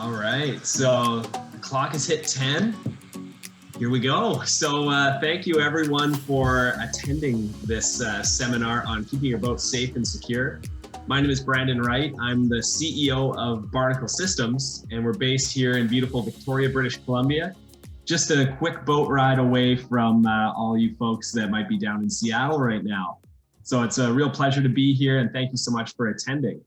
All right, so the clock has hit 10. Here we go. So thank you everyone for attending this seminar on keeping your boat safe and secure. My name is Brandon Wright. I'm the CEO of Barnacle Systems, and we're based here in beautiful Victoria, British Columbia. Just a quick boat ride away from all you folks that might be down in Seattle right now. So it's a real pleasure to be here, and thank you so much for attending.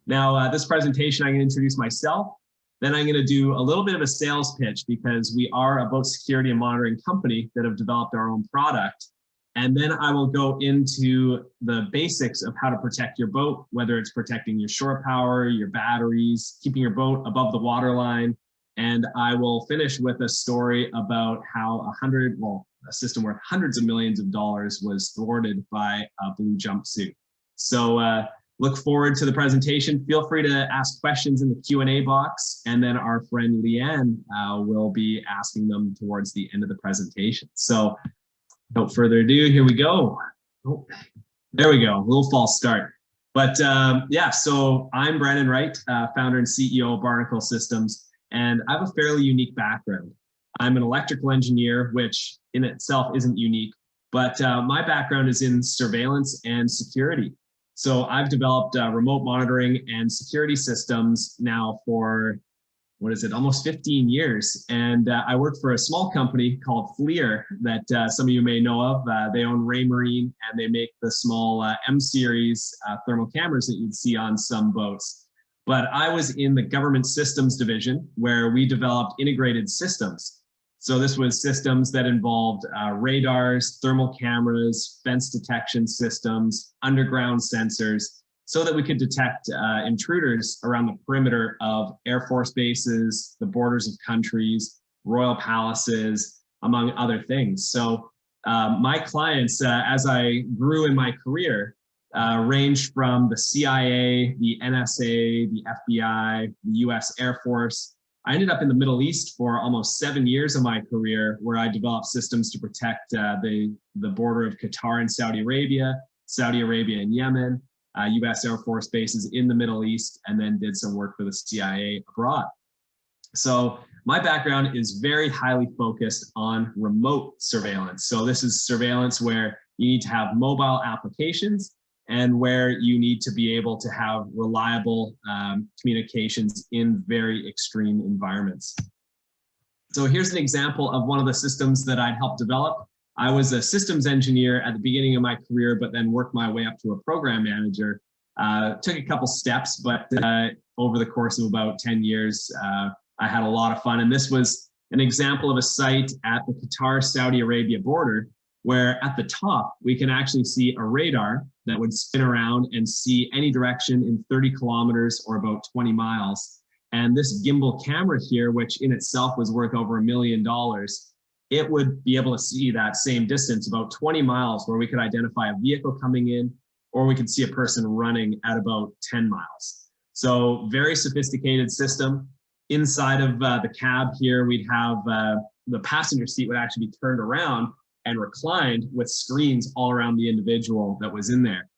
Now, this presentation, I'm going to introduce myself. Then I'm going to do a little bit of a sales pitch because we are a boat security and monitoring company that have developed our own product. And then I will go into the basics of how to protect your boat, whether it's protecting your shore power, your batteries, keeping your boat above the waterline. And I will finish with a story about how a system worth hundreds of millions of dollars was thwarted by a blue jumpsuit. So look forward to the presentation. Feel free to ask questions in the Q&A box, and then our friend Leanne will be asking them towards the end of the presentation. So without further ado, here we go. Oh, there we go, a little false start. But yeah, so I'm Brandon Wright, founder and CEO of Barnacle Systems, and I have a fairly unique background. I'm an electrical engineer, which in itself isn't unique, but my background is in surveillance and security. So I've developed remote monitoring and security systems now for, almost 15 years. And I work for a small company called FLIR that some of you may know of. They own Raymarine, and they make the small M-series thermal cameras that you'd see on some boats. But I was in the government systems division where we developed integrated systems. So this was systems that involved radars, thermal cameras, fence detection systems, underground sensors, so that we could detect intruders around the perimeter of Air Force bases, the borders of countries, royal palaces, among other things. So my clients, as I grew in my career, ranged from the CIA, the NSA, the FBI, the US Air Force. I ended up in the Middle East for almost 7 years of my career, where I developed systems to protect the border of Qatar and Saudi Arabia and Yemen, US Air Force bases in the Middle East, and then did some work for the CIA abroad. So my background is very highly focused on remote surveillance. So this is surveillance where you need to have mobile applications and where you need to be able to have reliable communications in very extreme environments. So here's an example of one of the systems that I'd helped develop. I was a systems engineer at the beginning of my career, but then worked my way up to a program manager. Took a couple steps, but over the course of about 10 years, I had a lot of fun. And this was an example of a site at the Qatar-Saudi Arabia border, where at the top, we can actually see a radar that would spin around and see any direction in 30 kilometers or about 20 miles. And this gimbal camera here, which in itself was worth over $1 million, it would be able to see that same distance, about 20 miles, where we could identify a vehicle coming in, or we could see a person running at about 10 miles. So very sophisticated system. Inside of the cab here, we'd have the passenger seat would actually be turned around and reclined with screens all around the individual that was in there.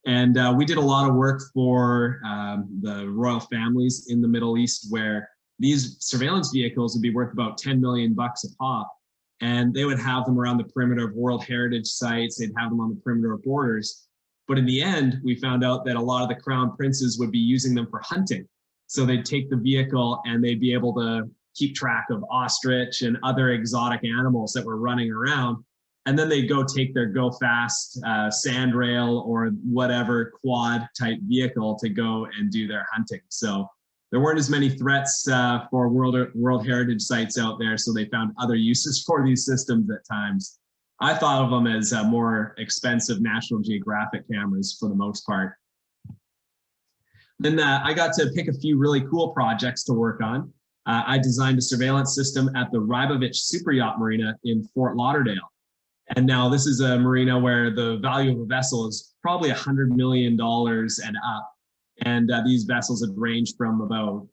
And we did a lot of work for the royal families in the Middle East, where these surveillance vehicles would be worth about 10 million bucks a pop. And they would have them around the perimeter of World Heritage sites. They'd have them on the perimeter of borders. But in the end, we found out that a lot of the crown princes would be using them for hunting. So they'd take the vehicle and they'd be able to keep track of ostrich and other exotic animals that were running around. And then they'd go take their go fast sandrail or whatever quad type vehicle to go and do their hunting. So there weren't as many threats for World Heritage sites out there. So they found other uses for these systems at times. I thought of them as more expensive National Geographic cameras for the most part. Then I got to pick a few really cool projects to work on. I designed a surveillance system at the Rybovich Super Yacht Marina in Fort Lauderdale. And now this is a marina where the value of a vessel is probably $100 million and up. And these vessels have ranged from about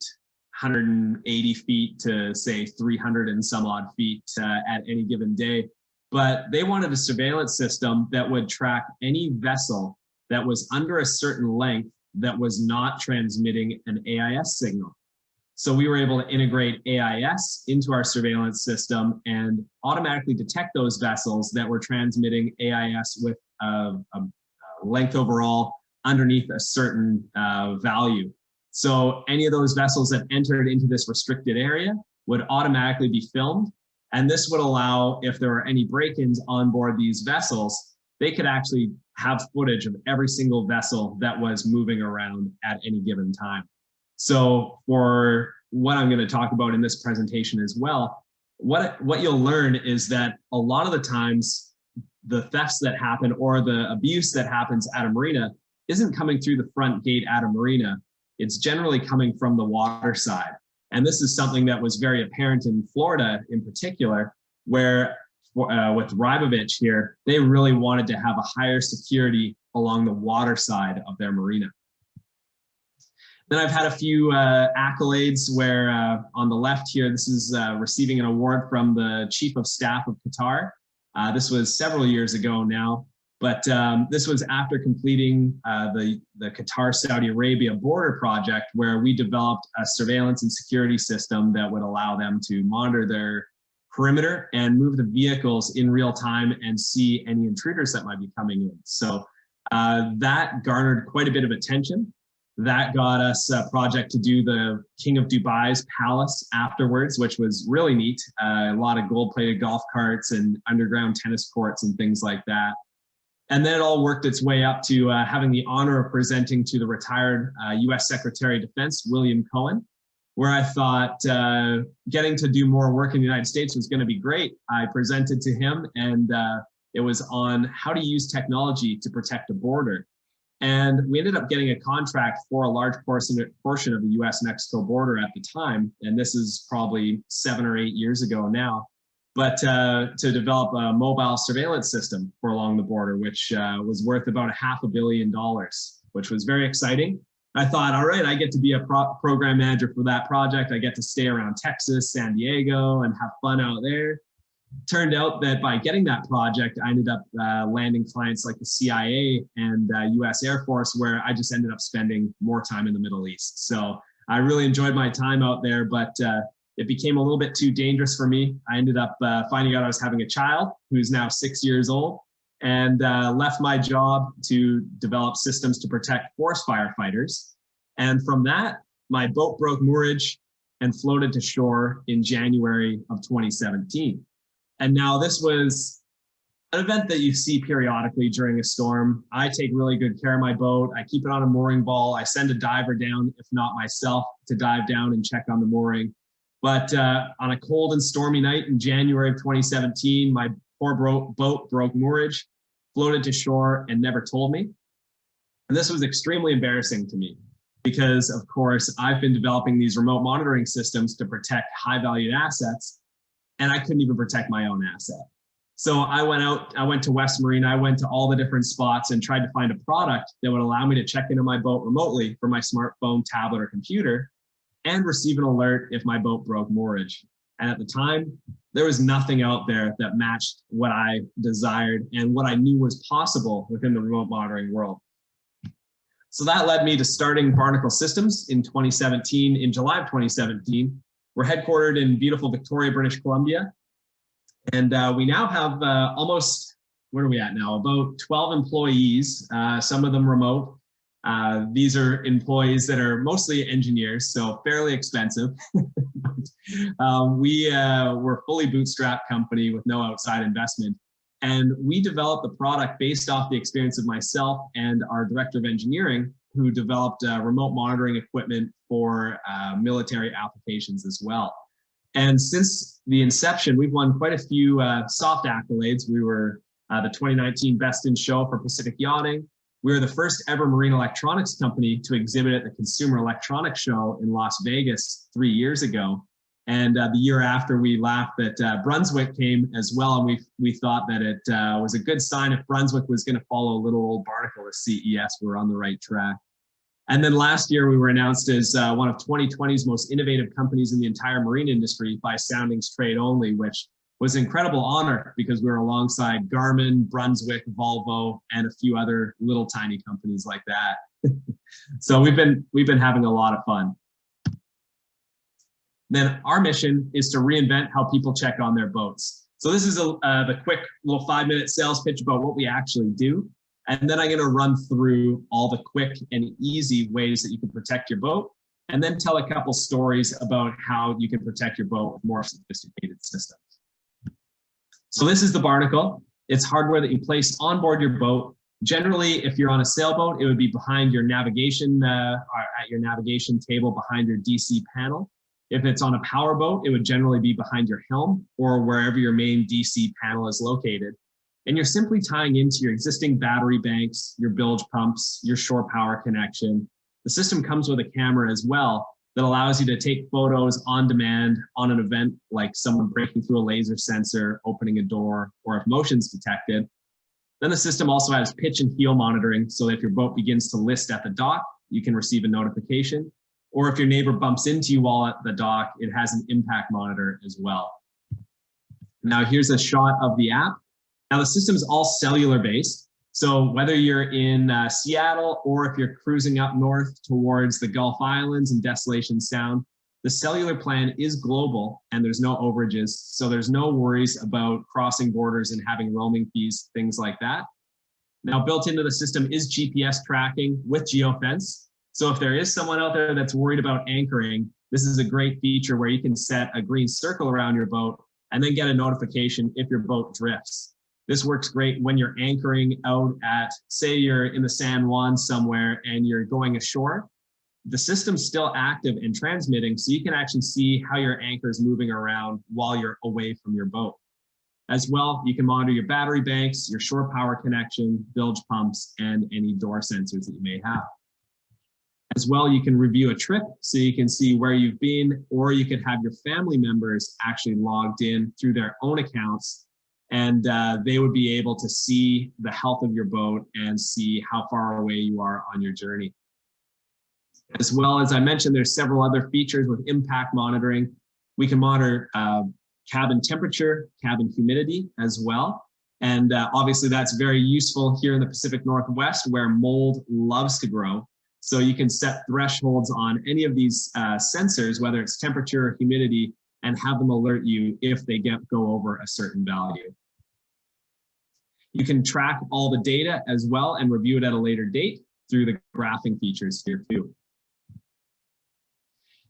180 feet to say 300 and some odd feet at any given day. But they wanted a surveillance system that would track any vessel that was under a certain length that was not transmitting an AIS signal. So we were able to integrate AIS into our surveillance system and automatically detect those vessels that were transmitting AIS with a length overall underneath a certain value. So any of those vessels that entered into this restricted area would automatically be filmed. And this would allow, if there were any break-ins on board these vessels, they could actually have footage of every single vessel that was moving around at any given time. So for what I'm going to talk about in this presentation as well, what you'll learn is that a lot of the times the thefts that happen or the abuse that happens at a marina isn't coming through the front gate at a marina. It's generally coming from the water side. And this is something that was very apparent in Florida in particular, where with Rybovich here, they really wanted to have a higher security along the water side of their marina. Then I've had a few accolades where on the left here, this is receiving an award from the Chief of Staff of Qatar. This was several years ago now, but this was after completing the Qatar-Saudi Arabia border project, where we developed a surveillance and security system that would allow them to monitor their perimeter and move the vehicles in real time and see any intruders that might be coming in. So that garnered quite a bit of attention. That got us a project to do the King of Dubai's palace afterwards, which was really neat. A lot of gold-plated golf carts and underground tennis courts and things like that. And then it all worked its way up to having the honor of presenting to the retired US Secretary of Defense, William Cohen, where I thought getting to do more work in the United States was going to be great. I presented to him, and it was on how to use technology to protect a border. And we ended up getting a contract for a large portion of the US-Mexico border at the time. And this is probably 7 or 8 years ago now. But to develop a mobile surveillance system for along the border, which was worth about $500 million, which was very exciting. I thought, all right, I get to be a program manager for that project. I get to stay around Texas, San Diego, and have fun out there. Turned out that by getting that project, I ended up landing clients like the CIA and US Air Force, where I just ended up spending more time in the Middle East. So I really enjoyed my time out there, but it became a little bit too dangerous for me. I ended up finding out I was having a child who's now 6 years old, and left my job to develop systems to protect forest firefighters. And from that, my boat broke moorage and floated to shore in January of 2017. And now this was an event that you see periodically during a storm. I take really good care of my boat. I keep it on a mooring ball. I send a diver down, if not myself, to dive down and check on the mooring. But on a cold and stormy night in January of 2017, my poor boat broke moorage, floated to shore, and never told me. And this was extremely embarrassing to me because, of course, I've been developing these remote monitoring systems to protect high-valued assets, and I couldn't even protect my own asset. So I went to West Marine, I went to all the different spots and tried to find a product that would allow me to check into my boat remotely from my smartphone, tablet, or computer and receive an alert if my boat broke moorage. And at the time, there was nothing out there that matched what I desired and what I knew was possible within the remote monitoring world. So that led me to starting Barnacle Systems in 2017, in July of 2017. We're headquartered in beautiful Victoria, British Columbia. And we now have almost, where are we at now? About 12 employees, some of them remote. These are employees that are mostly engineers, so fairly expensive. We're a fully bootstrapped company with no outside investment. And we developed the product based off the experience of myself and our director of engineering, who developed remote monitoring equipment for military applications as well. And since the inception, we've won quite a few soft accolades. We were the 2019 Best in Show for Pacific Yachting. We were the first ever marine electronics company to exhibit at the Consumer Electronics Show in Las Vegas 3 years ago. And the year after, we laughed that Brunswick came as well. And we thought that it was a good sign if Brunswick was going to follow little old Barnacle to CES, we're on the right track. And then last year, we were announced as one of 2020's most innovative companies in the entire marine industry by Soundings Trade Only, which was an incredible honor because we were alongside Garmin, Brunswick, Volvo, and a few other little tiny companies like that. So we've been having a lot of fun. Then our mission is to reinvent how people check on their boats. So this is the quick little 5-minute sales pitch about what we actually do. And then I'm going to run through all the quick and easy ways that you can protect your boat, and then tell a couple stories about how you can protect your boat with more sophisticated systems. So this is the Barnacle. It's hardware that you place on board your boat. Generally, if you're on a sailboat, it would be behind your navigation, at your navigation table behind your DC panel. If it's on a power boat, it would generally be behind your helm or wherever your main DC panel is located. And you're simply tying into your existing battery banks, your bilge pumps, your shore power connection. The system comes with a camera as well that allows you to take photos on demand on an event, like someone breaking through a laser sensor, opening a door, or if motion's detected. Then the system also has pitch and heel monitoring, so that if your boat begins to list at the dock, you can receive a notification. Or if your neighbor bumps into you while at the dock, it has an impact monitor as well. Now here's a shot of the app. Now the system is all cellular based. So whether you're in Seattle or if you're cruising up north towards the Gulf Islands and Desolation Sound, the cellular plan is global and there's no overages. So there's no worries about crossing borders and having roaming fees, things like that. Now built into the system is GPS tracking with geofence. So if there is someone out there that's worried about anchoring, this is a great feature where you can set a green circle around your boat and then get a notification if your boat drifts. This works great when you're anchoring out at, say you're in the San Juan somewhere and you're going ashore. The system's still active and transmitting, so you can actually see how your anchor is moving around while you're away from your boat. As well, you can monitor your battery banks, your shore power connection, bilge pumps, and any door sensors that you may have. As well, you can review a trip so you can see where you've been, or you could have your family members actually logged in through their own accounts, and they would be able to see the health of your boat and see how far away you are on your journey. As well, as I mentioned, there's several other features with impact monitoring. We can monitor cabin temperature, cabin humidity as well. And obviously that's very useful here in the Pacific Northwest where mold loves to grow. So you can set thresholds on any of these sensors, whether it's temperature or humidity, and have them alert you if they go over a certain value. You can track all the data as well and review it at a later date through the graphing features here too.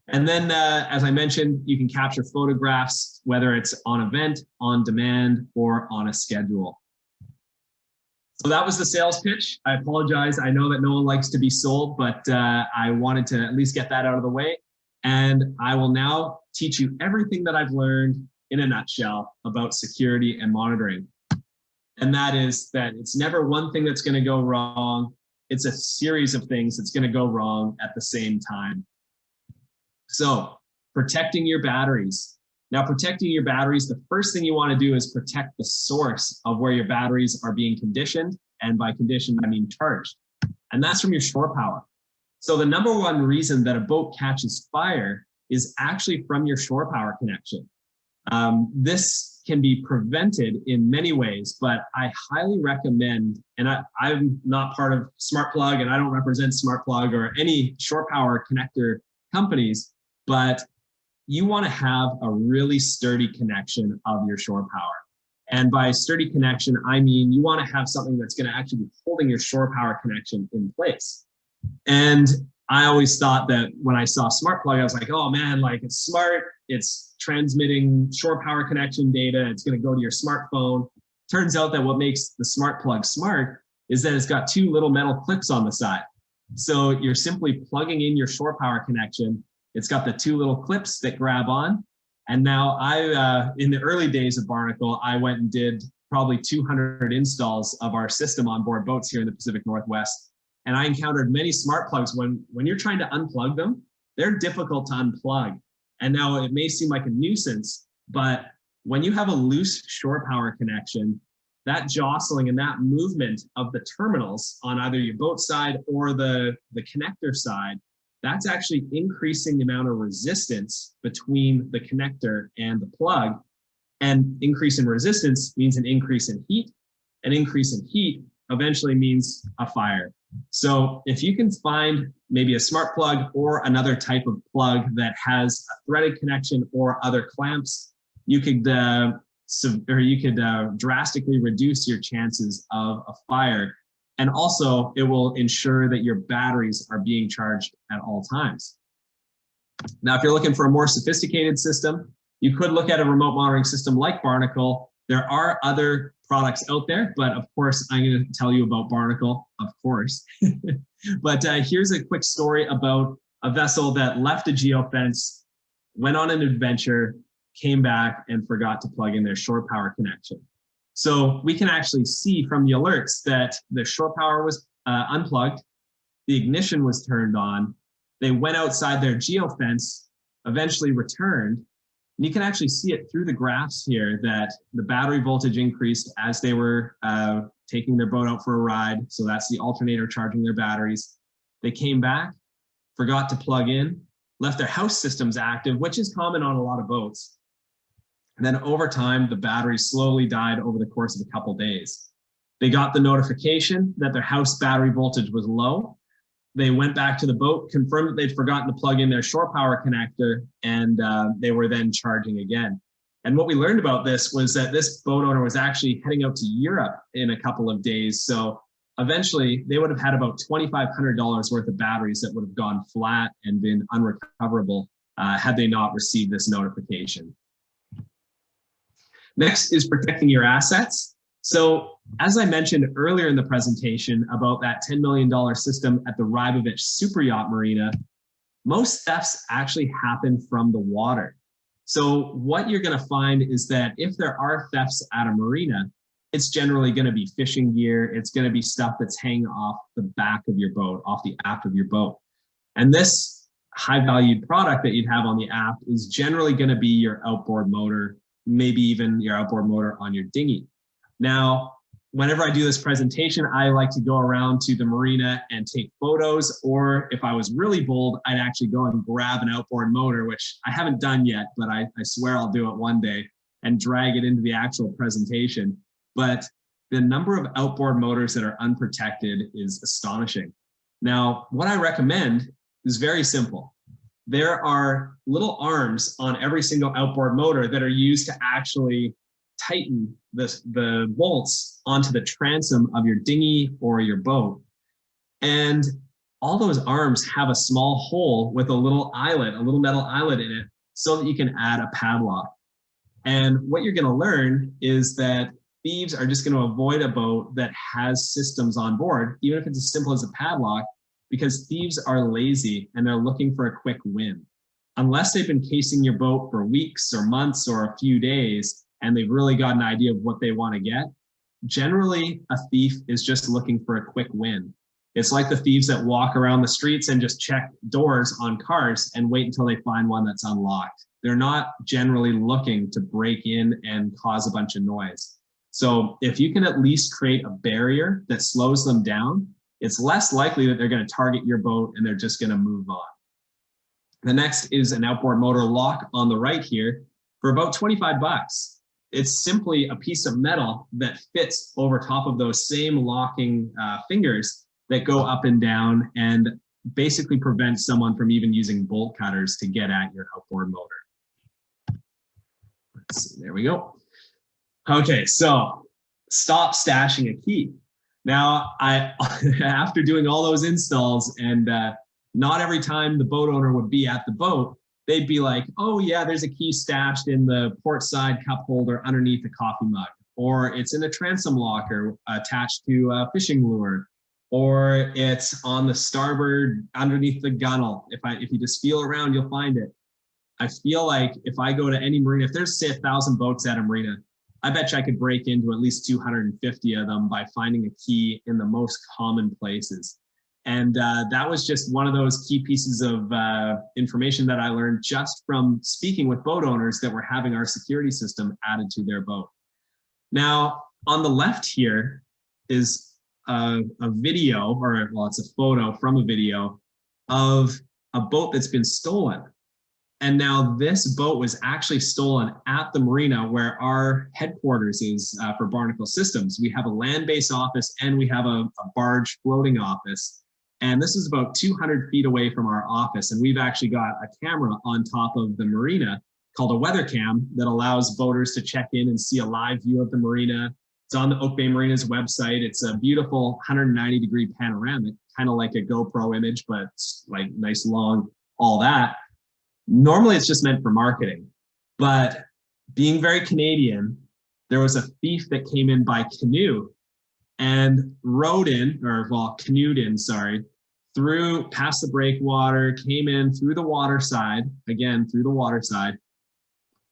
And then, as I mentioned, you can capture photographs, whether it's on event, on demand, or on a schedule. So that was the sales pitch. I apologize. I know that no one likes to be sold, but I wanted to at least get that out of the way. And I will now teach you everything that I've learned in a nutshell about security and monitoring. And that is that it's never one thing that's going to go wrong. It's a series of things that's going to go wrong at the same time. So protecting your batteries. Now, protecting your batteries, the first thing you want to do is protect the source of where your batteries are being conditioned. And by conditioned, I mean charged. And that's from your shore power. So the number one reason that a boat catches fire is actually from your shore power connection. This can be prevented in many ways, but I highly recommend, and I'm not part of Smart Plug and I don't represent Smart Plug or any shore power connector companies, but you want to have a really sturdy connection of your shore power. And by sturdy connection, I mean you want to have something that's going to actually be holding your shore power connection in place. And I always thought that when I saw Smart Plug, I was like, oh man, like it's smart, it's transmitting shore power connection data, it's going to go to your smartphone. Turns out that what makes the Smart Plug smart is that it's got two little metal clips on the side. So you're simply plugging in your shore power connection. It's got the two little clips that grab on. And now in the early days of Barnacle, I went and did probably 200 installs of our system on board boats here in the Pacific Northwest. And I encountered many smart plugs when you're trying to unplug them, they're difficult to unplug. And now it may seem like a nuisance, but when you have a loose shore power connection, that jostling and that movement of the terminals on either your boat side or the connector side, that's actually increasing the amount of resistance between the connector and the plug. And increase in resistance means an increase in heat. An increase in heat eventually means a fire. So if you can find maybe a smart plug or another type of plug that has a threaded connection or other clamps, you could drastically reduce your chances of a fire. And also, it will ensure that your batteries are being charged at all times. Now, if you're looking for a more sophisticated system, you could look at a remote monitoring system like Barnacle. There are other products out there, but of course, I'm going to tell you about Barnacle, of course. But here's a quick story about a vessel that left a geofence, went on an adventure, came back and forgot to plug in their shore power connection. So we can actually see from the alerts that the shore power was unplugged, the ignition was turned on, they went outside their geofence, eventually returned, and you can actually see it through the graphs here that the battery voltage increased as they were taking their boat out for a ride. So that's the alternator charging their batteries. They came back, forgot to plug in, left their house systems active, which is common on a lot of boats. And then over time, the battery slowly died over the course of a couple days. They got the notification that their house battery voltage was low. They went back to the boat, confirmed that they'd forgotten to plug in their shore power connector, and they were then charging again. And what we learned about this was that this boat owner was actually heading out to Europe in a couple of days. So eventually they would have had about $2,500 worth of batteries that would have gone flat and been unrecoverable had they not received this notification. Next is protecting your assets. So as I mentioned earlier in the presentation about that $10 million system at the Rybovich Super Yacht Marina, most thefts actually happen from the water. So what you're going to find is that if there are thefts at a marina, it's generally going to be fishing gear. It's going to be stuff that's hanging off the back of your boat, off the aft of your boat. And this high valued product that you'd have on the aft is generally going to be your outboard motor, maybe even your outboard motor on your dinghy. Now, whenever I do this presentation, I like to go around to the marina and take photos, or if I was really bold, I'd actually go and grab an outboard motor, which I haven't done yet, but I swear I'll do it one day, and drag it into the actual presentation. But the number of outboard motors that are unprotected is astonishing. Now, what I recommend is very simple. There are little arms on every single outboard motor that are used to actually tighten the bolts onto the transom of your dinghy or your boat. And all those arms have a small hole with a little eyelet, a little metal eyelet in it, so that you can add a padlock. And what you're going to learn is that thieves are just going to avoid a boat that has systems on board, even if it's as simple as a padlock, because thieves are lazy and they're looking for a quick win. Unless they've been casing your boat for weeks or months or a few days, and they've really got an idea of what they want to get, generally a thief is just looking for a quick win. It's like the thieves that walk around the streets and just check doors on cars and wait until they find one that's unlocked. They're not generally looking to break in and cause a bunch of noise. So if you can at least create a barrier that slows them down, it's less likely that they're going to target your boat and they're just going to move on. The next is an outboard motor lock on the right here for about 25 bucks. It's simply a piece of metal that fits over top of those same locking fingers that go up and down and basically prevents someone from even using bolt cutters to get at your outboard motor. Let's see, there we go. Okay, so stop stashing a key. Now, after doing all those installs and not every time the boat owner would be at the boat, they'd be like, oh yeah, there's a key stashed in the port side cup holder underneath a coffee mug, or it's in a transom locker attached to a fishing lure, or it's on the starboard underneath the gunnel. If you just feel around, you'll find it. I feel like if I go to any marina, if there's say 1,000 boats at a marina, I bet you I could break into at least 250 of them by finding a key in the most common places. And that was just one of those key pieces of information that I learned just from speaking with boat owners that were having our security system added to their boat. Now, on the left here is a video, or well, it's a photo from a video of a boat that's been stolen. And now this boat was actually stolen at the marina where our headquarters is for Barnacle Systems. We have a land-based office and we have a barge floating office. And this is about 200 feet away from our office. And we've actually got a camera on top of the marina called a weather cam that allows boaters to check in and see a live view of the marina. It's on the Oak Bay Marina's website. It's a beautiful 190-degree panoramic, kind of like a GoPro image, but like nice long, all that. Normally, it's just meant for marketing. But being very Canadian, there was a thief that came in by canoe and canoed in, through past the breakwater, came in through the water side,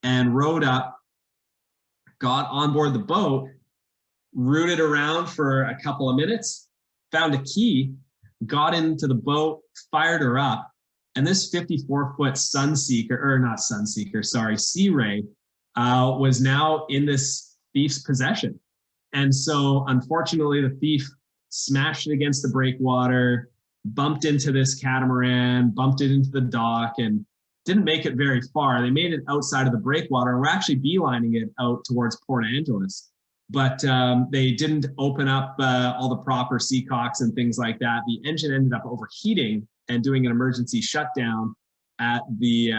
and rowed up, got on board the boat, rooted around for a couple of minutes, found a key, got into the boat, fired her up, and this 54-foot Sea Ray was now in this thief's possession. And so, unfortunately, the thief smashed it against the breakwater, bumped into this catamaran, bumped it into the dock, and didn't make it very far. They made it outside of the breakwater, and we're actually beelining it out towards Port Angeles. But they didn't open up all the proper seacocks and things like that. The engine ended up overheating and doing an emergency shutdown at the,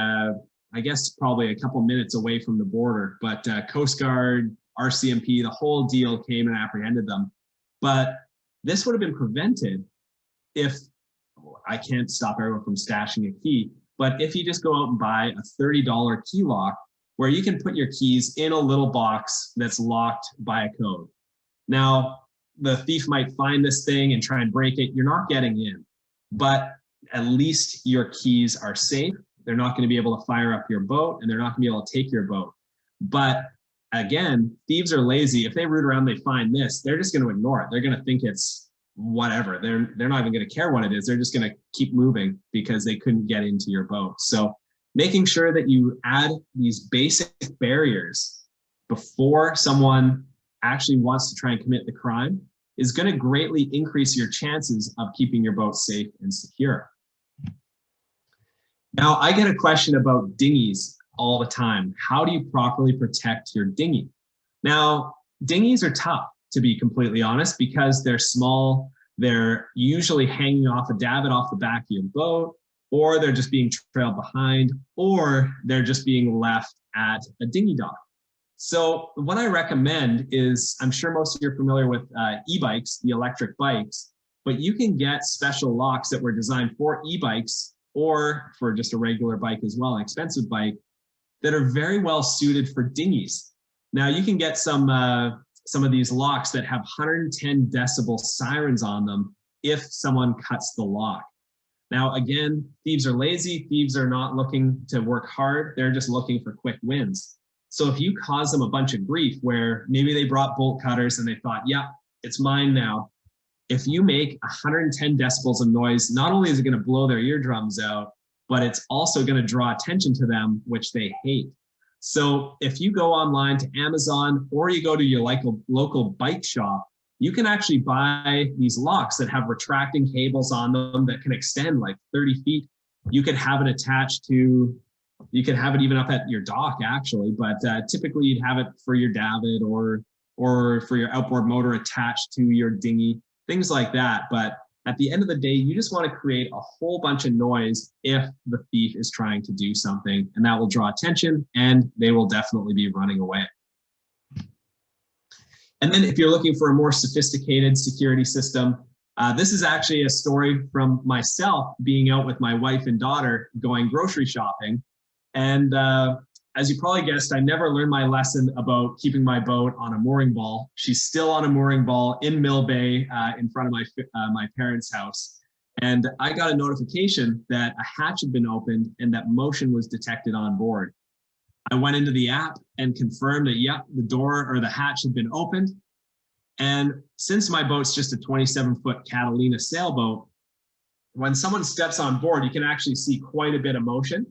I guess, probably a couple minutes away from the border. But Coast Guard, RCMP, the whole deal came and apprehended them. But this would have been prevented if, I can't stop everyone from stashing a key, but if you just go out and buy a $30 key lock where you can put your keys in a little box that's locked by a code. Now, the thief might find this thing and try and break it. You're not getting in, but at least your keys are safe. They're not going to be able to fire up your boat, and they're not going to be able to take your boat. But again, thieves are lazy. If they root around, they find this, they're just going to ignore it. They're going to think it's whatever. They're not even going to care what it is. They're just going to keep moving because they couldn't get into your boat. So making sure that you add these basic barriers before someone actually wants to try and commit the crime is going to greatly increase your chances of keeping your boat safe and secure. Now, I get a question about dinghies all the time. How do you properly protect your dinghy? Now, dinghies are tough, to be completely honest, because they're small. They're usually hanging off a davit off the back of your boat, or they're just being trailed behind, or they're just being left at a dinghy dock. So what I recommend is, I'm sure most of you are familiar with e-bikes, the electric bikes, but you can get special locks that were designed for e-bikes or for just a regular bike as well, an expensive bike, that are very well suited for dinghies. Now you can get some of these locks that have 110 decibel sirens on them if someone cuts the lock. Now, again, thieves are lazy. Thieves are not looking to work hard. They're just looking for quick wins. So if you cause them a bunch of grief where maybe they brought bolt cutters and they thought, yeah, it's mine now. If you make 110 decibels of noise, not only is it going to blow their eardrums out, but it's also going to draw attention to them, which they hate. So if you go online to Amazon or you go to your local bike shop, you can actually buy these locks that have retracting cables on them that can extend like 30 feet. You could have it attached to, you could have it even up at your dock actually, but typically you'd have it for your davit or for your outboard motor attached to your dinghy, things like that. But at the end of the day, you just want to create a whole bunch of noise if the thief is trying to do something, and that will draw attention and they will definitely be running away. And then if you're looking for a more sophisticated security system, this is actually a story from myself being out with my wife and daughter going grocery shopping. And as you probably guessed, I never learned my lesson about keeping my boat on a mooring ball. She's still on a mooring ball in Mill Bay in front of my parents' house. And I got a notification that a hatch had been opened and that motion was detected on board. I went into the app and confirmed that, yep, the door or the hatch had been opened. And since my boat's just a 27-foot Catalina sailboat, when someone steps on board, you can actually see quite a bit of motion.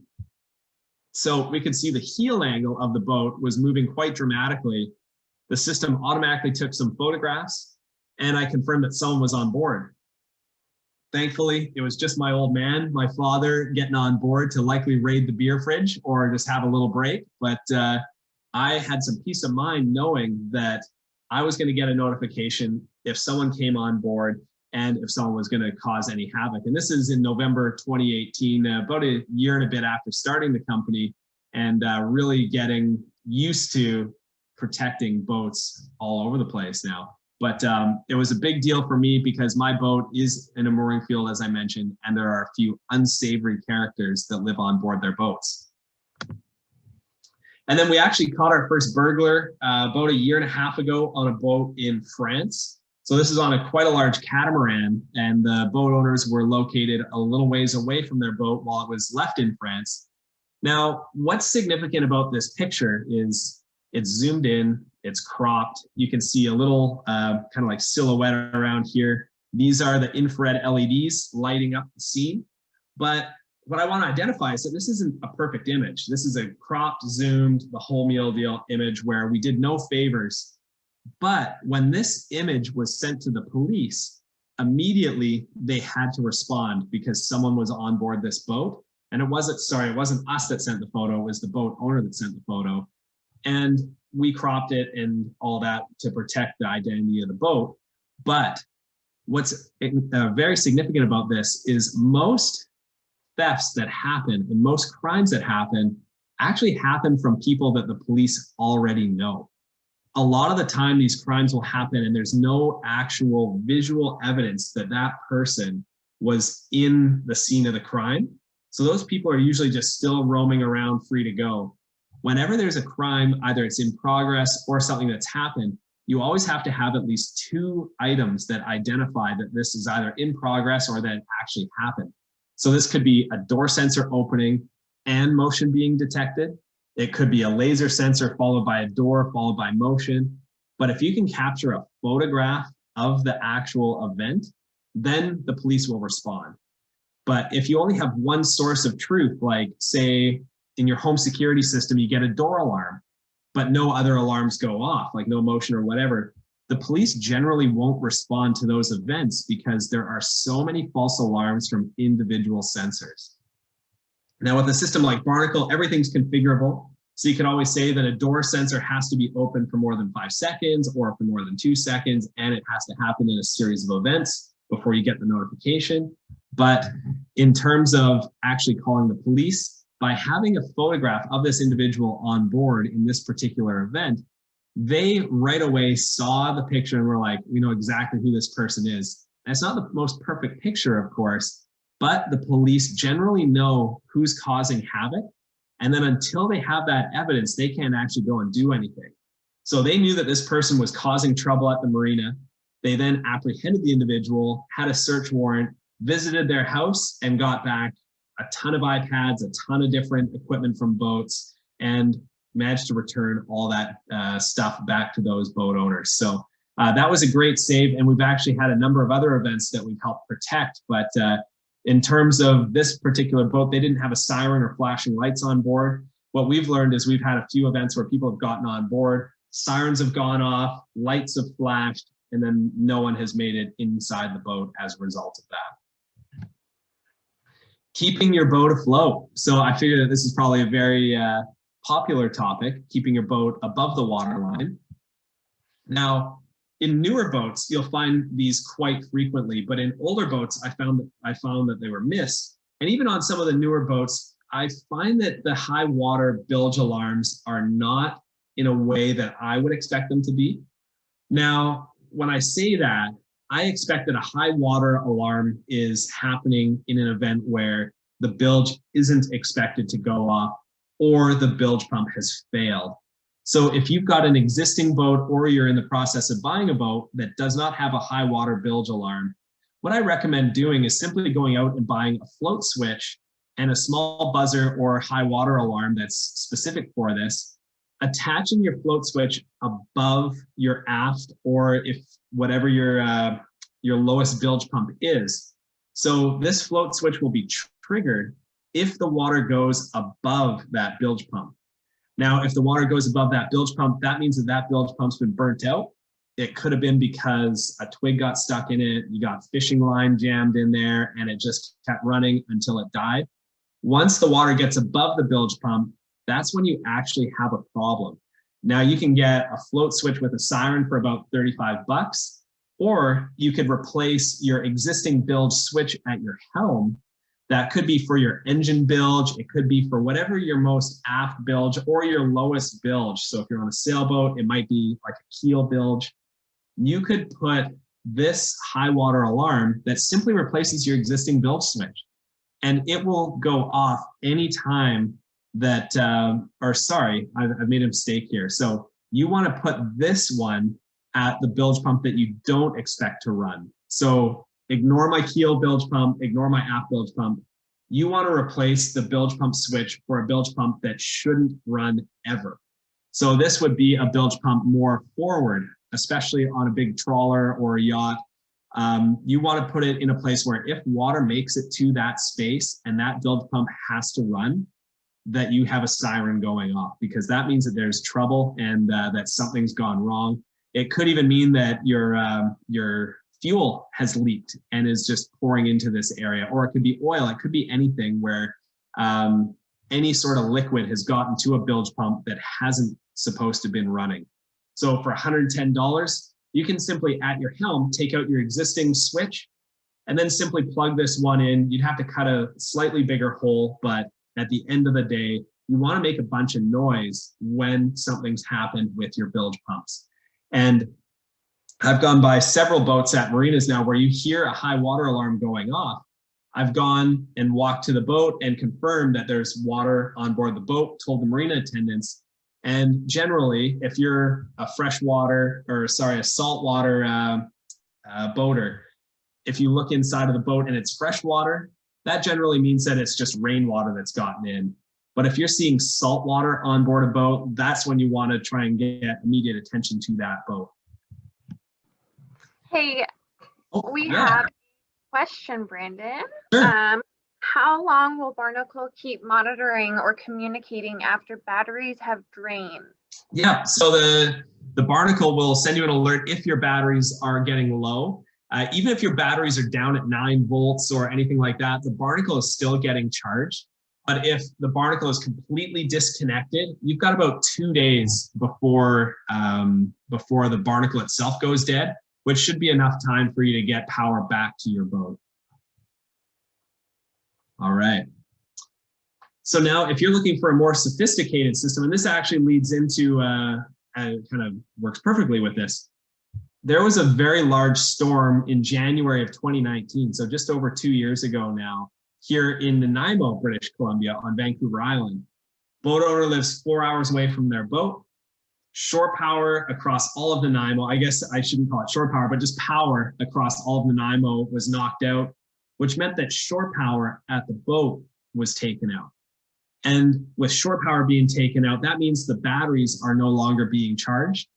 So we could see the heel angle of the boat was moving quite dramatically. The system automatically took some photographs and I confirmed that someone was on board. Thankfully, it was just my old man, my father, getting on board to likely raid the beer fridge or just have a little break. But I had some peace of mind knowing that I was going to get a notification if someone came on board and if someone was going to cause any havoc. And this is in November 2018, about a year and a bit after starting the company, and really getting used to protecting boats all over the place now. But it was a big deal for me because my boat is in a mooring field, as I mentioned, and there are a few unsavory characters that live on board their boats. And then we actually caught our first burglar about a year and a half ago on a boat in France. So this is on quite a large catamaran, and the boat owners were located a little ways away from their boat while it was left in France. Now, what's significant about this picture is it's zoomed in, it's cropped. You can see a little kind of like silhouette around here. These are the infrared LEDs lighting up the scene. But what I want to identify is that this isn't a perfect image. This is a cropped, zoomed, the whole meal deal image where we did no favors. But when this image was sent to the police, immediately they had to respond because someone was on board this boat. And it wasn't us that sent the photo, it was the boat owner that sent the photo. And we cropped it and all that to protect the identity of the boat. But what's very significant about this is most thefts that happen and most crimes that happen actually happen from people that the police already know. A lot of the time these crimes will happen and there's no actual visual evidence that that person was in the scene of the crime. So those people are usually just still roaming around free to go. Whenever there's a crime, either it's in progress or something that's happened, you always have to have at least two items that identify that this is either in progress or that it actually happened. So this could be a door sensor opening and motion being detected. It could be a laser sensor followed by a door followed by motion. But if you can capture a photograph of the actual event, then the police will respond. But if you only have one source of truth, like say in your home security system, you get a door alarm, but no other alarms go off, like no motion or whatever, the police generally won't respond to those events because there are so many false alarms from individual sensors. Now with a system like Barnacle, everything's configurable. So you can always say that a door sensor has to be open for more than 5 seconds or for more than 2 seconds, and it has to happen in a series of events before you get the notification. But in terms of actually calling the police, by having a photograph of this individual on board in this particular event, they right away saw the picture and were like, we know exactly who this person is. And it's not the most perfect picture, of course, but the police generally know who's causing havoc. And then until they have that evidence, they can't actually go and do anything. So they knew that this person was causing trouble at the marina. They then apprehended the individual, had a search warrant, visited their house, and got back a ton of iPads, a ton of different equipment from boats, and managed to return all that stuff back to those boat owners. So that was a great save. And we've actually had a number of other events that we've helped protect. But in terms of this particular boat, they didn't have a siren or flashing lights on board. What we've learned is we've had a few events where people have gotten on board, sirens have gone off, lights have flashed, and then no one has made it inside the boat as a result of that. Keeping your boat afloat. So I figured that this is probably a very popular topic, keeping your boat above the waterline. Now, in newer boats, you'll find these quite frequently, but in older boats, I found that they were missed. And even on some of the newer boats, I find that the high water bilge alarms are not in a way that I would expect them to be. Now, when I say that, I expect that a high water alarm is happening in an event where the bilge isn't expected to go off or the bilge pump has failed. So if you've got an existing boat or you're in the process of buying a boat that does not have a high water bilge alarm, what I recommend doing is simply going out and buying a float switch and a small buzzer or high water alarm that's specific for this, attaching your float switch above your aft or if whatever your lowest bilge pump is. So this float switch will be triggered if the water goes above that bilge pump. Now, if the water goes above that bilge pump, that means that that bilge pump's been burnt out. It could have been because a twig got stuck in it, you got fishing line jammed in there, and it just kept running until it died. Once the water gets above the bilge pump, that's when you actually have a problem. Now, you can get a float switch with a siren for about $35. Or you could replace your existing bilge switch at your helm. That could be for your engine bilge. It could be for whatever your most aft bilge or your lowest bilge. So if you're on a sailboat, it might be like a keel bilge. You could put this high water alarm that simply replaces your existing bilge switch. And it will go off anytime that, I've made a mistake here. So you want to put this one at the bilge pump that you don't expect to run. So ignore my keel bilge pump, ignore my aft bilge pump. You want to replace the bilge pump switch for a bilge pump that shouldn't run ever. So this would be a bilge pump more forward, especially on a big trawler or a yacht. You want to put it in a place where if water makes it to that space and that bilge pump has to run, that you have a siren going off, because that means that there's trouble and that something's gone wrong. It could even mean that your fuel has leaked and is just pouring into this area, or it could be oil. It could be anything where any sort of liquid has gotten to a bilge pump that hasn't supposed to have been running. So for $110, you can simply at your helm take out your existing switch and then simply plug this one in. You'd have to cut a slightly bigger hole, but at the end of the day, you want to make a bunch of noise when something's happened with your bilge pumps. And I've gone by several boats at marinas now where you hear a high water alarm going off. I've gone and walked to the boat and confirmed that there's water on board the boat, told the marina attendants. And generally, if you're a saltwater boater, if you look inside of the boat and it's fresh water, that generally means that it's just rainwater that's gotten in. But if you're seeing salt water on board a boat, that's when you want to try and get immediate attention to that boat. Hey, we have a question, Brandon. Sure. How long will Barnacle keep monitoring or communicating after batteries have drained? Yeah, so the Barnacle will send you an alert if your batteries are getting low. Even if your batteries are down at 9 volts or anything like that, the Barnacle is still getting charged. But if the Barnacle is completely disconnected, you've got about 2 days before the Barnacle itself goes dead, which should be enough time for you to get power back to your boat. All right. So now if you're looking for a more sophisticated system, and this actually leads into, kind of works perfectly with this. There was a very large storm in January of 2019, so just over 2 years ago now, here in Nanaimo, British Columbia on Vancouver Island. Boat owner lives 4 hours away from their boat. Shore power across all of Nanaimo, I guess I shouldn't call it shore power, but just power across all of Nanaimo was knocked out, which meant that shore power at the boat was taken out. And with shore power being taken out, that means the batteries are no longer being charged.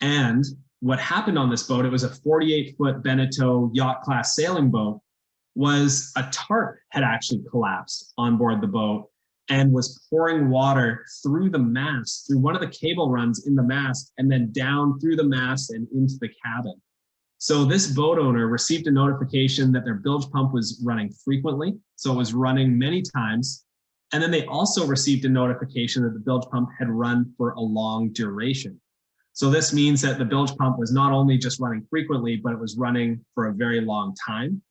And what happened on this boat, it was a 48-foot Beneteau yacht class sailing boat, was a tarp had actually collapsed on board the boat and was pouring water through the mast, through one of the cable runs in the mast, and then down through the mast and into the cabin. So this boat owner received a notification that their bilge pump was running frequently. So it was running many times. And then they also received a notification that the bilge pump had run for a long duration. So this means that the bilge pump was not only just running frequently, but it was running for a very long time.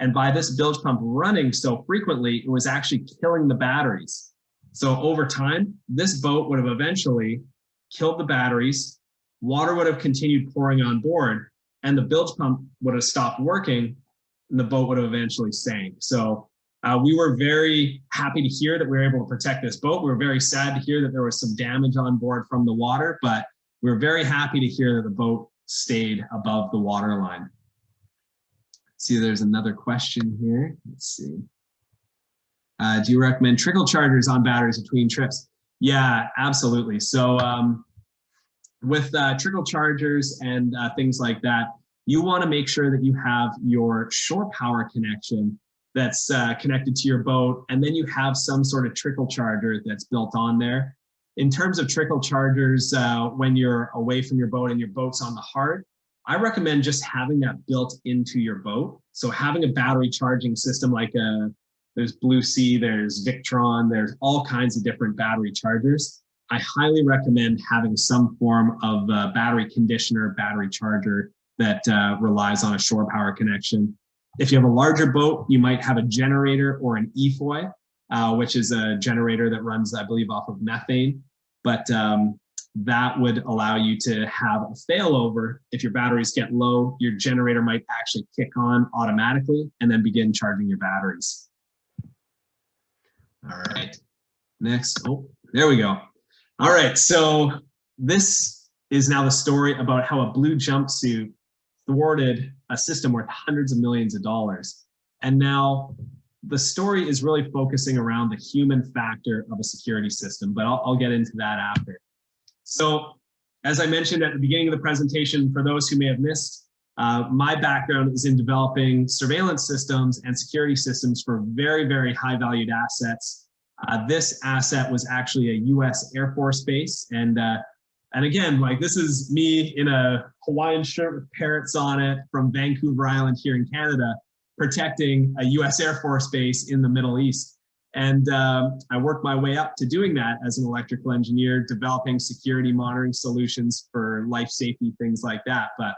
And by this bilge pump running so frequently, it was actually killing the batteries. So over time, this boat would have eventually killed the batteries, water would have continued pouring on board, and the bilge pump would have stopped working, and the boat would have eventually sank. So we were very happy to hear that we were able to protect this boat. We were very sad to hear that there was some damage on board from the water, but we were very happy to hear that the boat stayed above the water line. See, there's another question here. Let's see. Do you recommend trickle chargers on batteries between trips? Yeah, absolutely. So with trickle chargers and things like that, you want to make sure that you have your shore power connection that's connected to your boat, and then you have some sort of trickle charger that's built on there. In terms of trickle chargers, when you're away from your boat and your boat's on the hard, I recommend just having that built into your boat. So having a battery charging system like there's Blue Sea, there's Victron, there's all kinds of different battery chargers. I highly recommend having some form of battery conditioner, battery charger that relies on a shore power connection. If you have a larger boat, you might have a generator or an EFOY, which is a generator that runs, I believe, off of methane. But that would allow you to have a failover. If your batteries get low, your generator might actually kick on automatically and then begin charging your batteries. All right, next. Oh, there we go. All right, so this is now the story about how a blue jumpsuit thwarted a system worth hundreds of millions of dollars. And now the story is really focusing around the human factor of a security system, but I'll get into that after. So as I mentioned at the beginning of the presentation, for those who may have missed, my background is in developing surveillance systems and security systems for very, very high valued assets. This asset was actually a US Air Force base. And again, like, this is me in a Hawaiian shirt with parrots on it from Vancouver Island here in Canada, protecting a US Air Force base in the Middle East. And I worked my way up to doing that as an electrical engineer, developing security monitoring solutions for life safety, things like that. But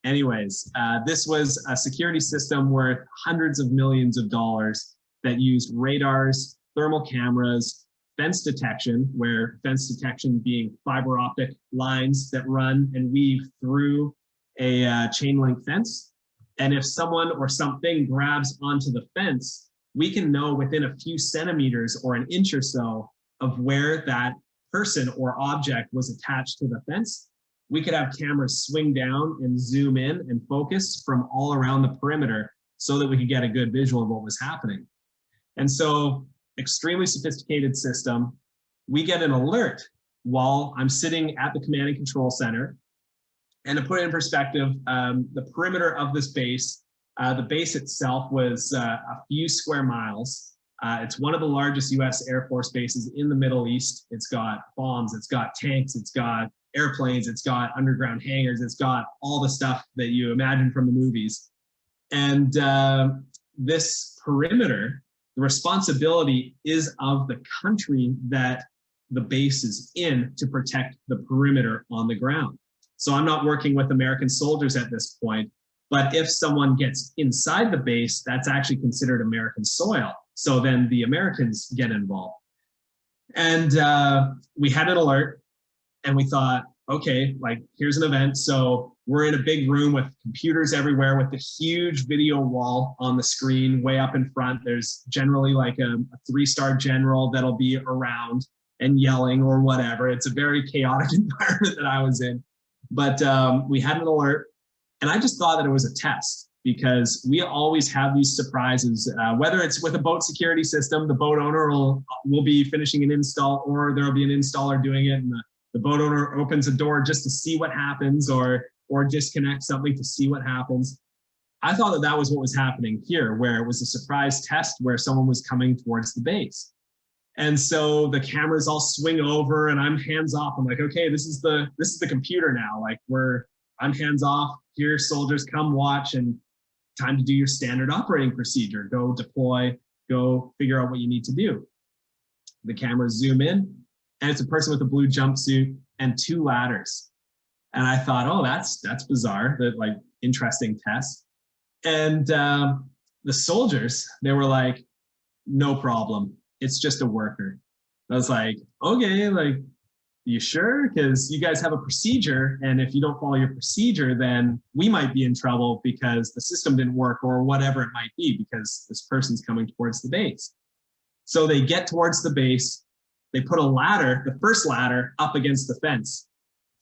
anyways, this was a security system worth hundreds of millions of dollars that used radars, thermal cameras, fence detection, where fence detection being fiber optic lines that run and weave through a chain link fence. And if someone or something grabs onto the fence, we can know within a few centimeters or an inch or so of where that person or object was attached to the fence. We could have cameras swing down and zoom in and focus from all around the perimeter so that we could get a good visual of what was happening. And so, extremely sophisticated system. We get an alert while I'm sitting at the command and control center. And to put it in perspective, the perimeter of this base, the base itself was a few square miles. It's one of the largest US Air Force bases in the Middle East. It's got bombs, it's got tanks, it's got airplanes, it's got underground hangars, it's got all the stuff that you imagine from the movies. And this perimeter, the responsibility is of the country that the base is in to protect the perimeter on the ground. So I'm not working with American soldiers at this point, but if someone gets inside the base, that's actually considered American soil. So then the Americans get involved. And we had an alert and we thought, okay, like, here's an event. So we're in a big room with computers everywhere with a huge video wall on the screen way up in front. There's generally like a 3-star general that'll be around and yelling or whatever. It's a very chaotic environment that I was in. But we had an alert, and I just thought that it was a test, because we always have these surprises, whether it's with a boat security system, the boat owner will be finishing an install, or there'll be an installer doing it, and the boat owner opens a door just to see what happens, or disconnect something to see what happens. I thought that that was what was happening here, where it was a surprise test where someone was coming towards the base. And so the cameras all swing over and I'm hands off. I'm like, okay, this is the computer now. Like, I'm hands off. Here, soldiers, come watch, and time to do your standard operating procedure. Go deploy, go figure out what you need to do. The cameras zoom in, and it's a person with a blue jumpsuit and 2 ladders. And I thought, oh, that's bizarre, that, like, interesting test. And the soldiers, they were like, no problem. It's just a worker. I was like, okay, like, you sure? Because you guys have a procedure, and if you don't follow your procedure, then we might be in trouble because the system didn't work or whatever it might be, because this person's coming towards the base. So they get towards the base, they put a ladder, the first ladder, up against the fence.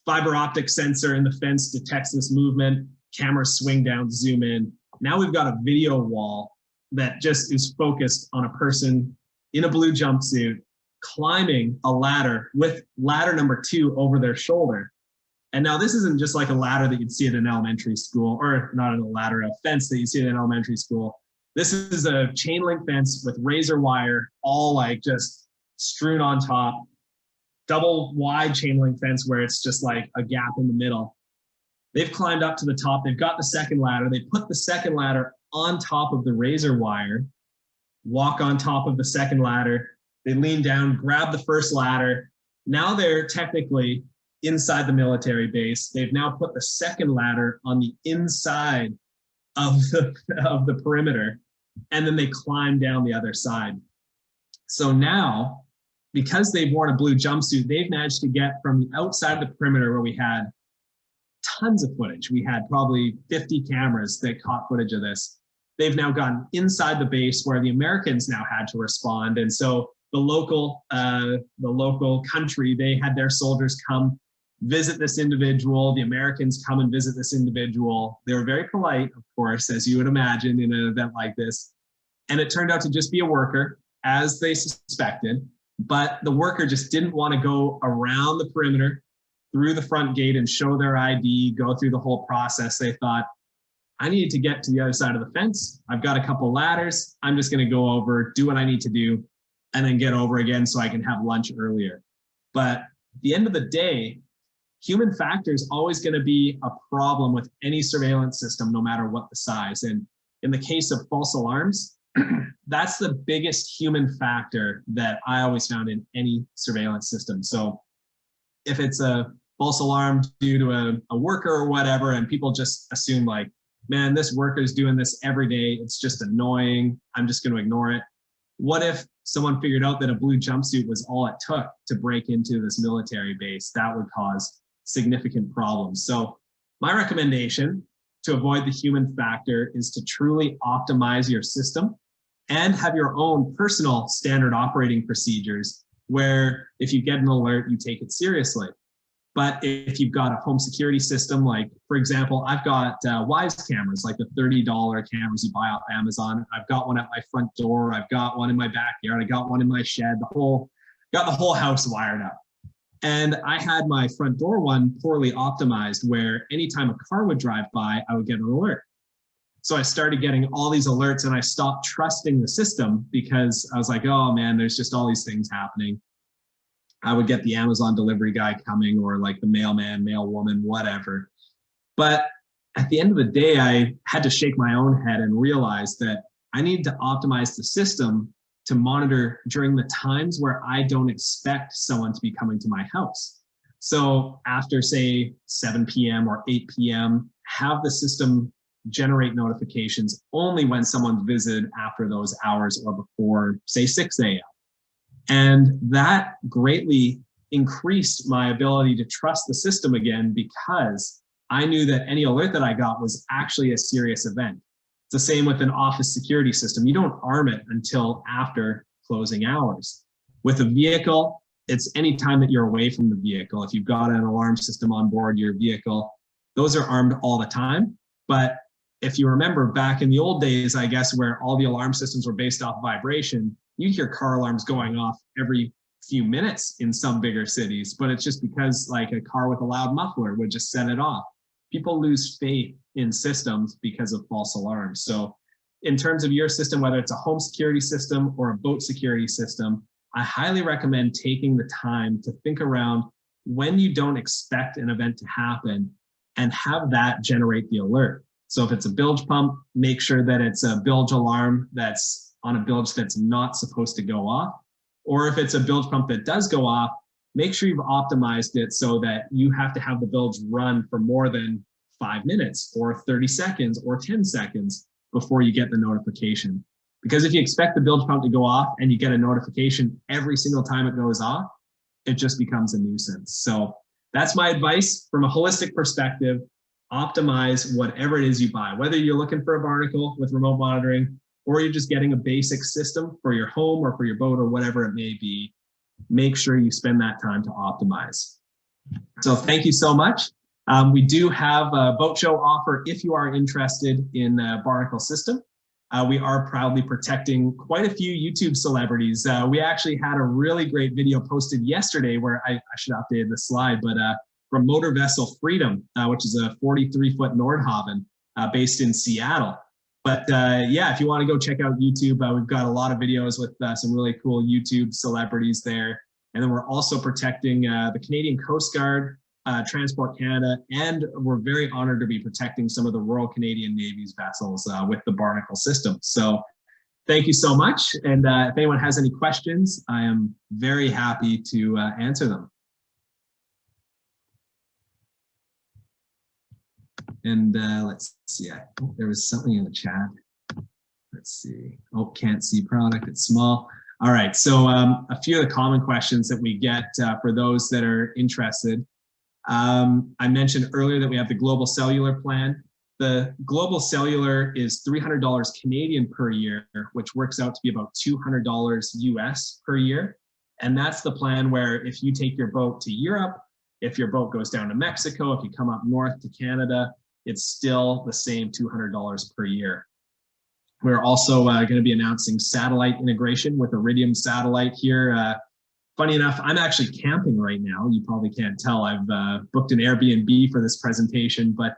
Fiber optic sensor in the fence detects this movement, cameras swing down, zoom in. Now we've got a video wall that just is focused on a person in a blue jumpsuit climbing a ladder with ladder number 2 over their shoulder. And now this isn't just like a ladder that you'd see at an elementary school, or not a ladder, a fence that you see at an elementary school. This is a chain link fence with razor wire, all like just strewn on top, double wide chain link fence where it's just like a gap in the middle. They've climbed up to the top. They've got the second ladder. They put the second ladder on top of the razor wire, walk on top of the second ladder. They lean down, grab the first ladder. Now they're technically inside the military base. They've now put the second ladder on the inside of the perimeter, and then they climb down the other side. So now, because they've worn a blue jumpsuit, they've managed to get from the outside of the perimeter where we had tons of footage. We had probably 50 cameras that caught footage of this. They've now gotten inside the base where the Americans now had to respond. And so the local country, they had their soldiers come visit this individual. The Americans come and visit this individual. They were very polite, of course, as you would imagine in an event like this. And it turned out to just be a worker, as they suspected. But the worker just didn't want to go around the perimeter through the front gate and show their ID, go through the whole process. They thought, I need to get to the other side of the fence. I've got a couple ladders. I'm just going to go over, do what I need to do, and then get over again so I can have lunch earlier. But at the end of the day, human factor is always going to be a problem with any surveillance system, no matter what the size. And in the case of false alarms, that's the biggest human factor that I always found in any surveillance system. So if it's a false alarm due to a worker or whatever, and people just assume like, man, this worker's doing this every day, it's just annoying, I'm just going to ignore it. What if someone figured out that a blue jumpsuit was all it took to break into this military base? That would cause significant problems. So my recommendation to avoid the human factor is to truly optimize your system and have your own personal standard operating procedures where if you get an alert, you take it seriously. But if you've got a home security system, like for example, I've got Wise cameras, like the $30 cameras you buy off Amazon. I've got one at my front door. I've got one in my backyard. I got one in my shed, got the whole house wired up. And I had my front door one poorly optimized where anytime a car would drive by, I would get an alert. So I started getting all these alerts and I stopped trusting the system because I was like, oh man, there's just all these things happening. I would get the Amazon delivery guy coming or like the mailman, mailwoman, whatever. But at the end of the day, I had to shake my own head and realize that I need to optimize the system to monitor during the times where I don't expect someone to be coming to my house. So after say 7 p.m. or 8 p.m., have the system generate notifications only when someone's visited after those hours or before say 6 a.m. And that greatly increased my ability to trust the system again because I knew that any alert that I got was actually a serious event. It's the same with an office security system. You don't arm it until after closing hours. With a vehicle, it's any time that you're away from the vehicle. If you've got an alarm system on board your vehicle, those are armed all the time. But if you remember back in the old days, I guess, where all the alarm systems were based off vibration, you hear car alarms going off every few minutes in some bigger cities, but it's just because like a car with a loud muffler would just set it off. People lose faith in systems because of false alarms. So in terms of your system, whether it's a home security system or a boat security system, I highly recommend taking the time to think around when you don't expect an event to happen and have that generate the alert. So if it's a bilge pump, make sure that it's a bilge alarm that's on a bilge that's not supposed to go off. Or if it's a bilge pump that does go off, make sure you've optimized it so that you have to have the bilge run for more than 5 minutes or 30 seconds or 10 seconds before you get the notification. Because if you expect the bilge pump to go off and you get a notification every single time it goes off, it just becomes a nuisance. So that's my advice from a holistic perspective. Optimize whatever it is you buy, whether you're looking for a Barnacle with remote monitoring or you're just getting a basic system for your home or for your boat or whatever it may be. Make sure you spend that time to optimize. So thank you so much. We do have a boat show offer if you are interested in a Barnacle system. We are proudly protecting quite a few YouTube celebrities. We actually had a really great video posted yesterday where I should have updated the slide, but from Motor Vessel Freedom, which is a 43-foot Nordhaven based in Seattle. But yeah, if you want to go check out YouTube, we've got a lot of videos with some really cool YouTube celebrities there. And then we're also protecting the Canadian Coast Guard, Transport Canada, and we're very honored to be protecting some of the Royal Canadian Navy's vessels with the Barnacle system. So thank you so much. And if anyone has any questions, I am very happy to answer them. And let's see, there was something in the chat. Let's see. Oh, can't see product, it's small. All right, so a few of the common questions that we get for those that are interested. I mentioned earlier that we have the Global Cellular plan. The Global Cellular is $300 Canadian per year, which works out to be about $200 US per year. And that's the plan where if you take your boat to Europe, if your boat goes down to Mexico, if you come up north to Canada, it's still the same $200 per year. We're also going to be announcing satellite integration with Iridium satellite here. Funny enough, I'm actually camping right now. You probably can't tell. I've booked an Airbnb for this presentation, but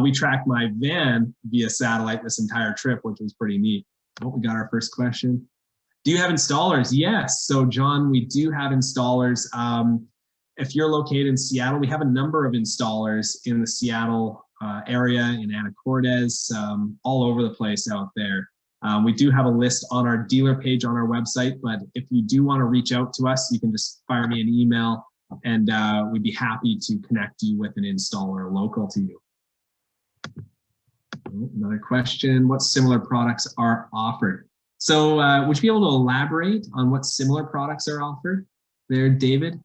we tracked my van via satellite this entire trip, which was pretty neat. Oh, we got our first question. Do you have installers? Yes. So John, we do have installers. If you're located in Seattle, we have a number of installers in the Seattle area, in Anacortes, all over the place out there. We do have a list on our dealer page on our website, but if you do want to reach out to us, you can just fire me an email and we'd be happy to connect you with an installer local to you. Another question, what similar products are offered? So would you be able to elaborate on what similar products are offered there, David?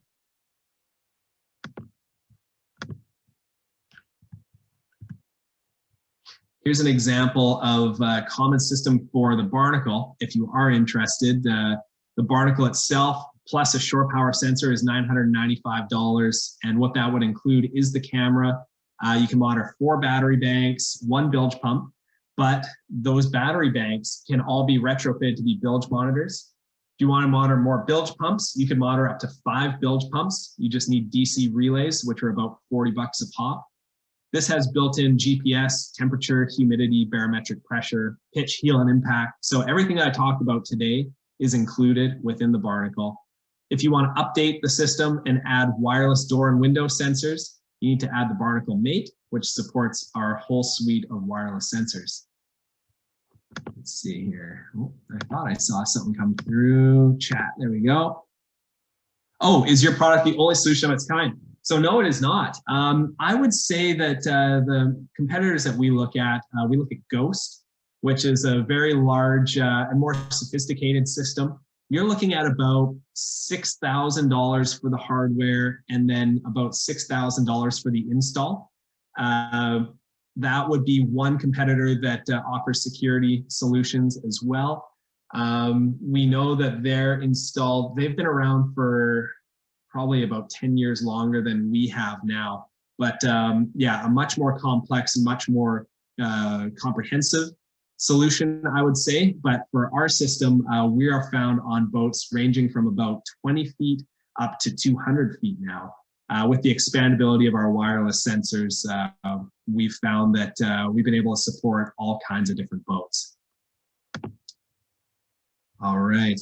Here's an example of a common system for the Barnacle. If you are interested, the Barnacle itself plus a shore power sensor is $995. And what that would include is the camera. You can monitor 4 battery banks, 1 bilge pump, but those battery banks can all be retrofitted to be bilge monitors. If you want to monitor more bilge pumps, you can monitor up to 5 bilge pumps. You just need DC relays, which are about $40 a pop. This has built-in GPS, temperature, humidity, barometric pressure, pitch, heel, and impact. So everything I talked about today is included within the Barnacle. If you want to update the system and add wireless door and window sensors, you need to add the Barnacle Mate, which supports our whole suite of wireless sensors. Let's see here. Oh, I thought I saw something come through chat. There we go. Oh, is your product the only solution of its kind? So no, it is not. I would say that the competitors that we look at Ghost, which is a very large and more sophisticated system. You're looking at about $6,000 for the hardware and then about $6,000 for the install. That would be one competitor that offers security solutions as well. We know that they've been around for probably about 10 years longer than we have now. But yeah, a much more complex, much more comprehensive solution, I would say. But for our system, we are found on boats ranging from about 20 feet up to 200 feet now. With the expandability of our wireless sensors, we've found that we've been able to support all kinds of different boats. All right.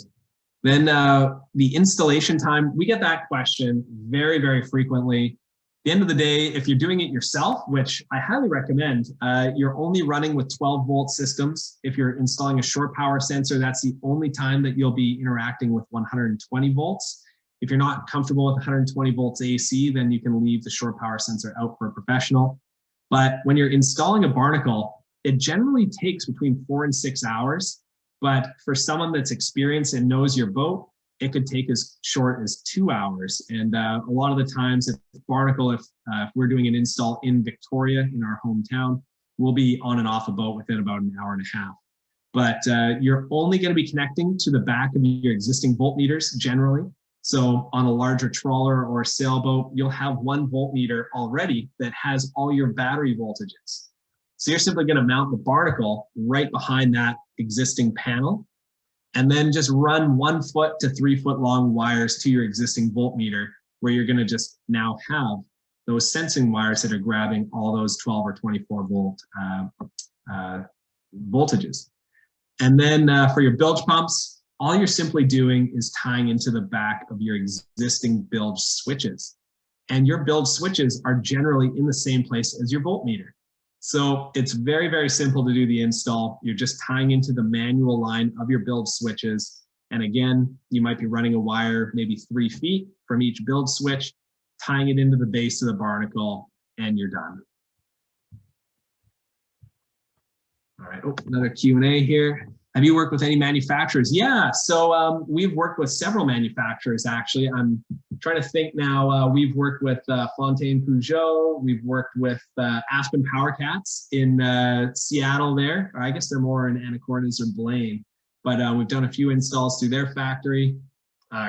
Then the installation time, we get that question very, very frequently. At the end of the day, if you're doing it yourself, which I highly recommend, you're only running with 12-volt systems. If you're installing a shore power sensor, that's the only time that you'll be interacting with 120 volts. If you're not comfortable with 120 volts AC, then you can leave the shore power sensor out for a professional. But when you're installing a Barnacle, it generally takes between 4 and 6 hours. But for someone that's experienced and knows your boat, it could take as short as 2 hours. And a lot of the times, if Barnacle, if we're doing an install in Victoria, in our hometown, we'll be on and off a boat within about an hour and a half. But you're only going to be connecting to the back of your existing voltmeters generally. So on a larger trawler or a sailboat, you'll have 1 voltmeter already that has all your battery voltages. So you're simply going to mount the Barnacle right behind that existing panel and then just run 1 foot to 3 foot long wires to your existing voltmeter, where you're going to just now have those sensing wires that are grabbing all those 12 or 24 volt voltages. And then for your bilge pumps, all you're simply doing is tying into the back of your existing bilge switches. And your bilge switches are generally in the same place as your voltmeter. So it's very, very simple to do the install. You're just tying into the manual line of your bilge switches. And again, you might be running a wire maybe 3 feet from each bilge switch, tying it into the base of the Barnacle, and you're done. All right, oh, another Q&A here. Have you worked with any manufacturers? Yeah, so we've worked with several manufacturers, actually. I'm trying to think now. We've worked with Fontaine Peugeot. We've worked with Aspen Power Cats in Seattle there. Or I guess they're more in Anacortes or Blaine. But we've done a few installs through their factory.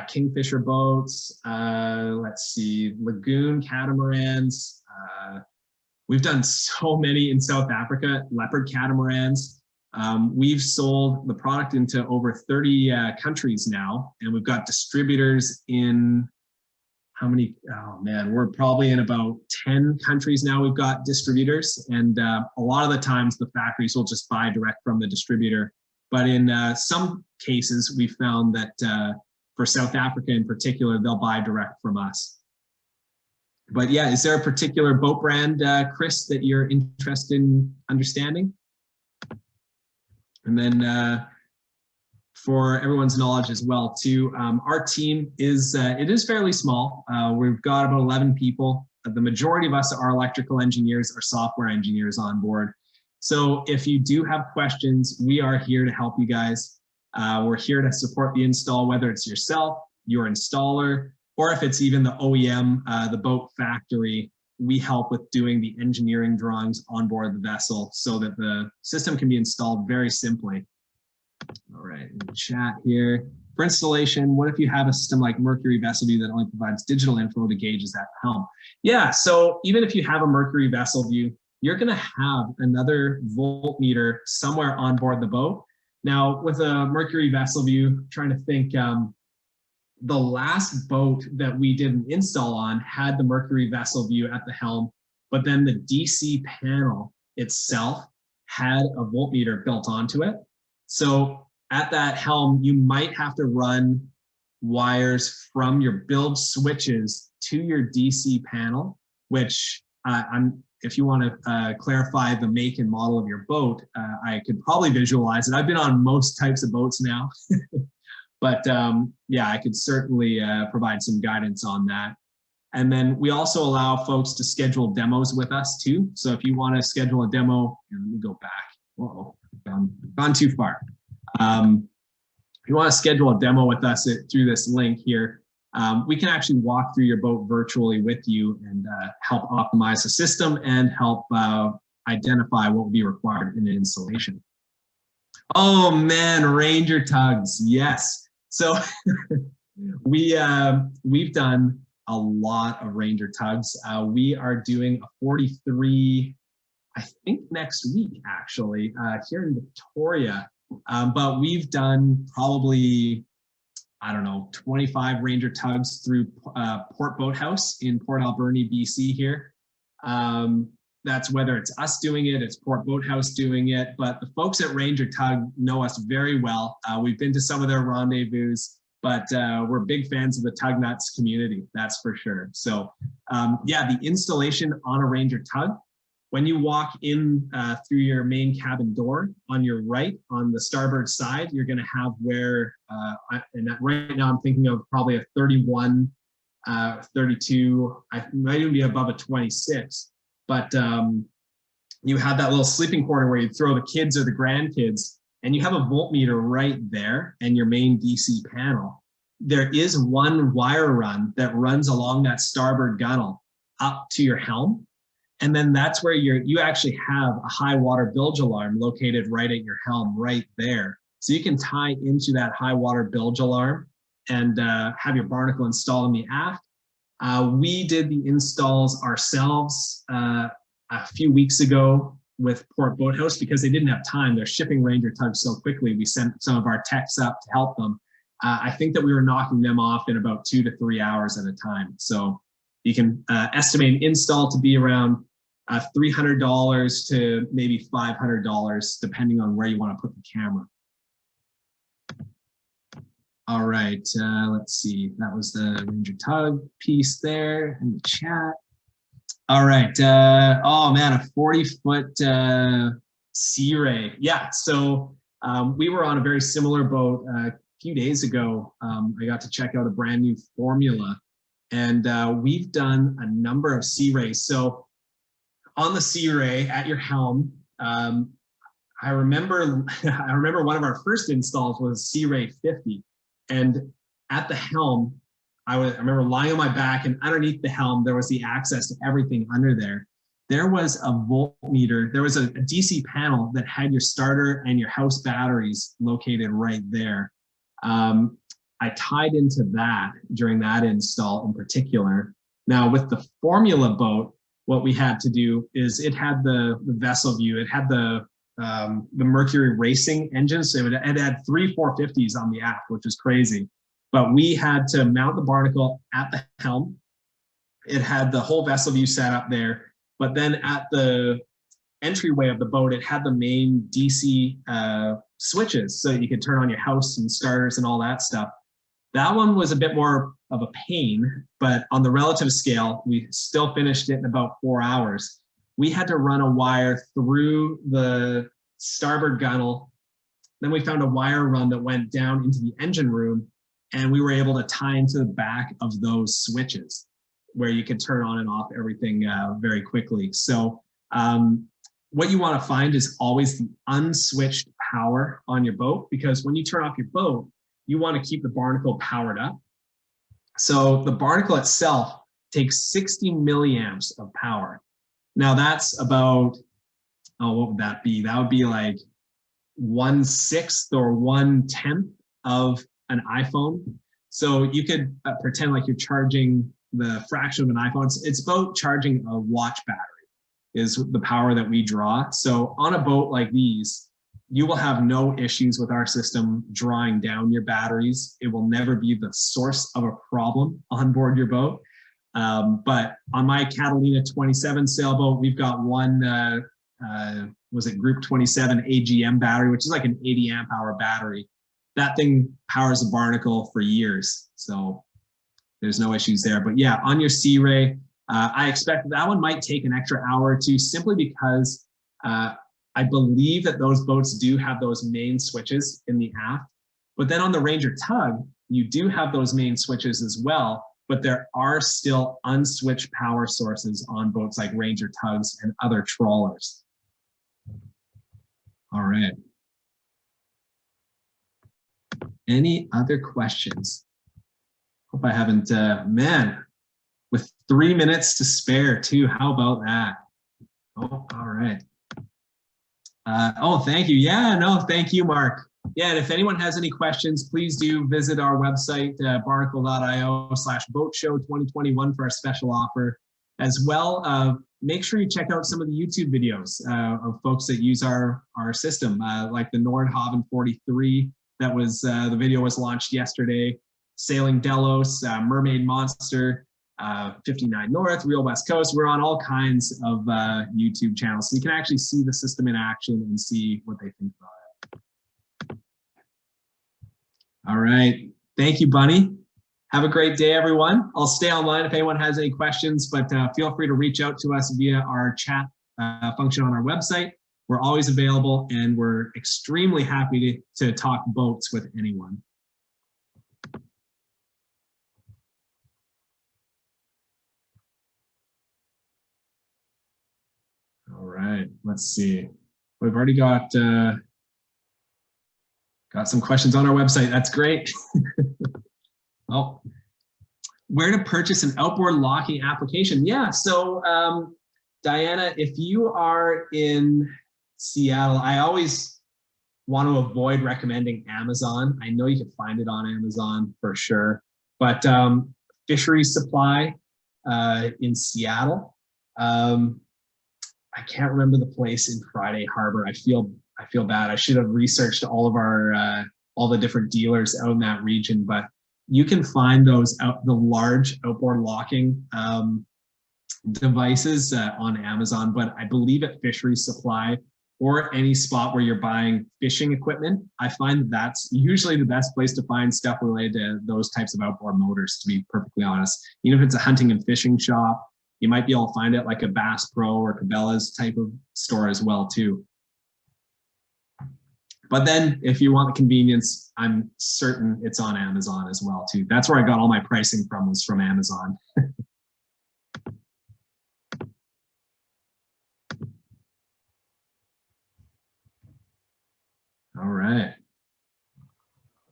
Kingfisher boats, let's see, Lagoon catamarans. We've done so many in South Africa, leopard catamarans. We've sold the product into over 30 countries now, and we've got distributors in how many? Oh man, we're probably in about 10 countries now. We've got distributors, and a lot of the times the factories will just buy direct from the distributor. But in some cases, we found that for South Africa in particular, they'll buy direct from us. But yeah, is there a particular boat brand, Chris, that you're interested in understanding? And then for everyone's knowledge as well, too, our team is it is fairly small. We've got about 11 people. The majority of us are electrical engineers or software engineers on board. So if you do have questions, we are here to help you guys. We're here to support the install, whether it's yourself, your installer, or if it's even the OEM, the boat factory. We help with doing the engineering drawings on board the vessel so that the system can be installed very simply. All right, in the chat here. For installation, what if you have a system like Mercury Vessel View that only provides digital info to gauges at the helm? Yeah, so even if you have a Mercury Vessel View, you're gonna have another voltmeter somewhere on board the boat. Now, with a Mercury Vessel View, trying to think, the last boat that we did an install on had the Mercury Vessel View at the helm, but then the DC panel itself had a voltmeter built onto it. So at that helm, you might have to run wires from your build switches to your DC panel, which if you want to clarify the make and model of your boat, I could probably visualize it. I've been on most types of boats now. But yeah, I could certainly provide some guidance on that. And then we also allow folks to schedule demos with us too. So if you want to schedule a demo, let me go back. Whoa, gone too far. If you want to schedule a demo with us through this link here, we can actually walk through your boat virtually with you and help optimize the system and help identify what will be required in an installation. Oh man, Ranger tugs, yes. So we've done a lot of Ranger tugs. We are doing a 43, I think next week actually, here in Victoria. But we've done probably, I don't know, 25 Ranger tugs through Port Boathouse in Port Alberni, BC here. That's whether it's us doing it, it's Port Boathouse doing it, but the folks at Ranger Tug know us very well. We've been to some of their rendezvous, but we're big fans of the Tug Nuts community, that's for sure. So yeah, the installation on a Ranger Tug, when you walk in through your main cabin door, on your right, on the starboard side, you're gonna have where, and right now I'm thinking of probably a 31, 32, I might even be above a 26. But you have that little sleeping corner where you throw the kids or the grandkids, and you have a voltmeter right there and your main DC panel. There is one wire run that runs along that starboard gunnel up to your helm. And then that's where you actually have a high water bilge alarm located right at your helm right there. So you can tie into that high water bilge alarm and have your Barnacle installed in the aft. We did the installs ourselves a few weeks ago with Port Boathouse because they didn't have time. They're shipping Ranger tugs so quickly. We sent some of our techs up to help them. I think that we were knocking them off in about 2 to 3 hours at a time. So you can estimate an install to be around $300 to maybe $500, depending on where you want to put the camera. All right, let's see. That was the Ranger Tug piece there in the chat. All right. Oh man, a 40-foot Sea Ray. Yeah. So we were on a very similar boat a few days ago. I got to check out a brand new formula, and we've done a number of Sea Rays. So on the Sea Ray at your helm, I remember, I remember one of our first installs was Sea Ray 50, and at the helm, I remember lying on my back, and underneath the helm there was the access to everything under there. There was a voltmeter. There was a DC panel that had your starter and your house batteries located right there. I tied into that during that install in particular. Now with the Formula boat, what we had to do is it had the vessel view. It had the Mercury racing engine. So it had 3 450s on the aft, which is crazy. But we had to mount the Barnacle at the helm. It had the whole vessel view set up there. But then at the entryway of the boat, it had the main DC switches so you could turn on your house and starters and all that stuff. That one was a bit more of a pain, but on the relative scale, we still finished it in about 4 hours. We had to run a wire through the starboard gunnel. Then we found a wire run that went down into the engine room, and we were able to tie into the back of those switches where you could turn on and off everything very quickly. So what you want to find is always the unswitched power on your boat, because when you turn off your boat, you want to keep the Barnacle powered up. So the Barnacle itself takes 60 milliamps of power. Now that's about, oh, what would that be? That would be like 1/6 or 1/10 of an iPhone. So you could pretend like you're charging the fraction of an iPhone. It's about charging a watch battery is the power that we draw. So on a boat like these, you will have no issues with our system drawing down your batteries. It will never be the source of a problem on board your boat. But on my Catalina 27 sailboat, we've got one, was it Group 27 AGM battery, which is like an 80 amp hour battery. That thing powers the Barnacle for years. So there's no issues there. But yeah, on your Sea Ray, I expect that one might take an extra hour or two, simply because I believe that those boats do have those main switches in the aft. But then on the Ranger Tug, you do have those main switches as well, but there are still unswitched power sources on boats like Ranger Tugs and other trawlers. All right. Any other questions? Hope I haven't, man, with 3 minutes to spare too. How about that? Oh, all right. Oh, thank you. Yeah, no, thank you, Mark. Yeah, and if anyone has any questions, please do visit our website, barnacle.io/boat show 2021 for our special offer. As well, make sure you check out some of the YouTube videos of folks that use our system, like the Nordhaven 43. That was, the video was launched yesterday. Sailing Delos, Mermaid Monster, 59 North, Real West Coast. We're on all kinds of YouTube channels, so you can actually see the system in action and see what they think about it. All right. Thank you, Bunny. Have a great day, everyone. I'll stay online if anyone has any questions, but feel free to reach out to us via our chat function on our website. We're always available, and we're extremely happy to talk boats with anyone. All right, let's see. We've already got some questions on our website. That's great. Oh, where to purchase an outboard locking application? Yeah, so Diana, if you are in Seattle, I always want to avoid recommending Amazon. I know you can find it on Amazon for sure, but Fisheries Supply in Seattle. I can't remember the place in Friday Harbor. I feel bad. I should have researched all of our all the different dealers out in that region, but you can find those the large outboard locking devices on Amazon. But I believe at Fisheries Supply or any spot where you're buying fishing equipment, I find that's usually the best place to find stuff related to those types of outboard motors, to be perfectly honest. Even if it's a hunting and fishing shop, you might be able to find it like a Bass Pro or Cabela's type of store as well too. But then if you want the convenience, I'm certain it's on Amazon as well too. That's where I got all my pricing from, was from Amazon. All right.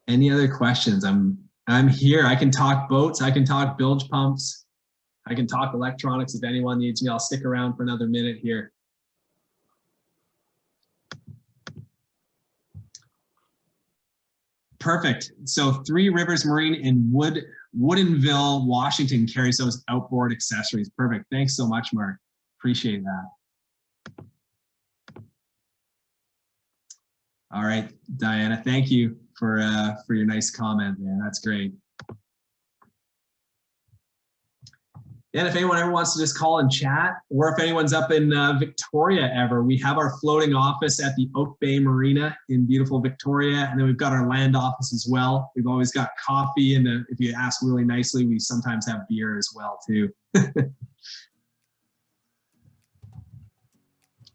Any other questions? I'm here. I can talk boats. I can talk bilge pumps. I can talk electronics if anyone needs me. I'll stick around for another minute here. Perfect. So Three Rivers Marine in Woodinville, Washington carries those outboard accessories. Perfect. Thanks so much, Mark. Appreciate that. All right, Diana, thank you for your nice comment there. That's great. And if anyone ever wants to just call and chat, or if anyone's up in Victoria ever, we have our floating office at the Oak Bay Marina in beautiful Victoria. And then we've got our land office as well. We've always got coffee. And if you ask really nicely, we sometimes have beer as well too.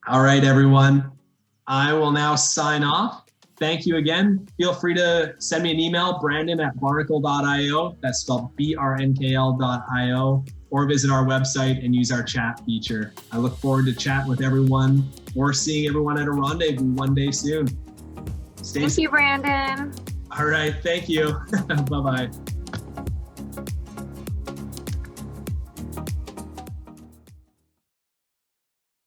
All right, everyone. I will now sign off. Thank you again. Feel free to send me an email, brandon@barnacle.io. That's spelled BRNKL.io. Or visit our website and use our chat feature. I look forward to chatting with everyone or seeing everyone at a rendezvous one day soon. Thank you, Brandon. All right. Thank you. Bye-bye.